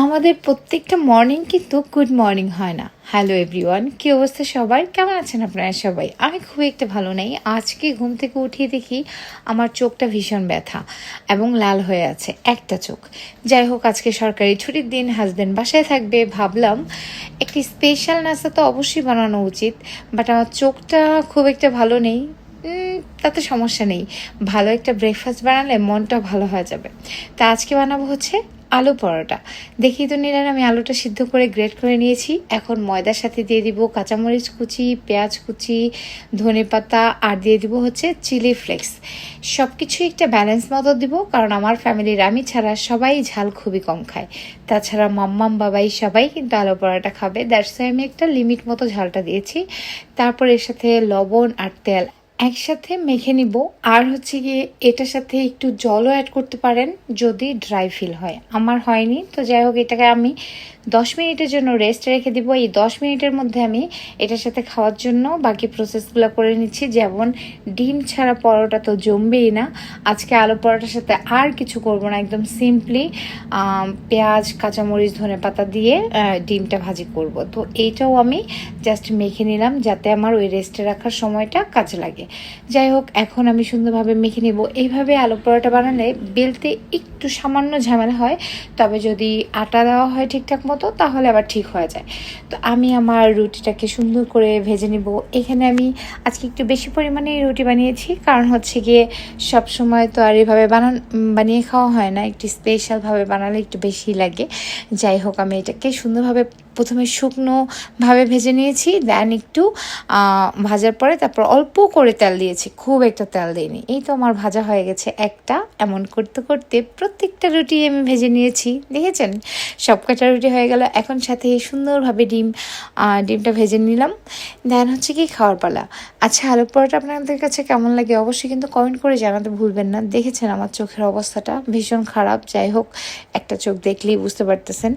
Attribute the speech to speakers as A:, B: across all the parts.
A: আমাদের প্রত্যেকটা মর্নিং কিন্তু গুড মর্নিং হয় না। হ্যালো এভরিওয়ান, কী অবস্থা সবার? কেমন আছেন আপনারা সবাই? আমি খুবই একটা ভালো নেই। আজকে ঘুম থেকে উঠিয়ে দেখি আমার চোখটা ভীষণ ব্যথা এবং লাল হয়ে আছে একটা চোখ। যাই হোক, আজকে সরকারি ছুটির দিন, হাজব্যান্ড বাসায় থাকবে, ভাবলাম একটি স্পেশাল নাস্তা তো অবশ্যই বানানো উচিত। বাট আমার চোখটা খুব একটা ভালো নেই, তাতে সমস্যা নেই। ভালো একটা ব্রেকফাস্ট বানালে মনটা ভালো হয়ে যাবে। তা আজকে বানাবো হচ্ছে আলু পরোটা। দেখি তো নিলেন, আমি আলুটা সিদ্ধ করে গ্রেট করে নিয়েছি। এখন ময়দার সাথে দিয়ে দিব কাঁচামরিচ কুচি, পেঁয়াজ কুচি, ধনেপাতা, আর দিয়ে দিব হচ্ছে চিলি ফ্লেক্স। সব কিছু একটা ব্যালেন্স মতো দিব, কারণ আমার ফ্যামিলির আমি ছাড়া সবাই ঝাল খুবই কম খায়। তাছাড়া মাম্মাম বাবাই সবাই কিন্তু আলু পরোটা খাবে, দ্যাটস আমি একটা লিমিট মতো ঝালটা দিয়েছি। তারপর এর সাথে লবণ আর তেল একসাথে মেখে নিব। আর হচ্ছে গিয়ে এটার সাথে একটু জলও অ্যাড করতে পারেন যদি ড্রাই ফিল হয়। আমার হয়নি, তো যাই হোক, এটাকে আমি 10 মিনিটের জন্য রেস্ট রেখে দিব। এই 10 মিনিটের মধ্যে আমি এটার সাথে খাওয়ার জন্য বাকি প্রসেসগুলো করে নিচ্ছি। যেমন ডিম ছাড়া পরোটা তো জমবেই না। আজকে আলু পরোটার সাথে আর কিছু করব না, একদম সিম্পলি পেঁয়াজ, কাঁচামরিচ, ধনেপাতা দিয়ে ডিমটা ভাজি করব। তো এইটাও আমি জাস্ট মেখে নিলাম যাতে আমার ওই রেস্টে রাখার সময়টা কাজে লাগে। যাই হোক, এখন আমি সুন্দরভাবে মেখে নেব। এইভাবে আলু পরোটা বানালে বেলতে একটু সামান্য ঝামেলা হয়, তবে যদি আটা দেওয়া হয় ঠিকঠাক মতো তাহলে আবার ঠিক হয়ে যায়। তো আমি আমার রুটিটাকে সুন্দর করে ভেজে নিব। এখানে আমি আজকে একটু বেশি পরিমাণে রুটি বানিয়েছি, কারণ হচ্ছে গিয়ে সব সময় তো আর এভাবে বানিয়ে খাওয়া হয় না, একটু স্পেশালভাবে বানালে একটু বেশি লাগে। যাই হোক, আমি এটাকে সুন্দরভাবে প্রথমে শুকনোভাবে ভেজে নিয়েছি, দেন একটু ভাজার পরে তারপর অল্প করে তেল দিয়েছি, খুব একটা তেল দিইনি। এই তো আমার ভাজা হয়ে গেছে একটা। এমন করতে করতে প্রত্যেকটা রুটি আমি ভেজে নিয়েছি, দেখেছেন? সব কটা রুটি হয়ে গেল। এখন সাথে সুন্দরভাবে ডিমটা ভেজে নিলাম। দেন হচ্ছে কি খাওয়ার পালা। আচ্ছা, আলু পরোটা আপনাদের কাছে কেমন লাগে অবশ্যই কিন্তু কমেন্ট করে জানাতে ভুলবেন না। দেখেছেন আমার চোখের অবস্থাটা ভীষণ খারাপ। যাই হোক, একটা চোখ দেখলেই বুঝতে পারতেছেন।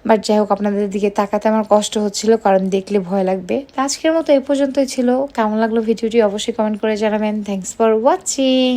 A: বাট যাই হোক, আপনাদের দিকে তাকাতে আমার কষ্ট হচ্ছিল, কারণ দেখলে ভয় লাগবে। তো আজকের মতো এই পর্যন্তই ছিল। কেমন লাগলো ভিডিওটি অবশ্যই কমেন্ট করে জানাবেন। Thanks for watching.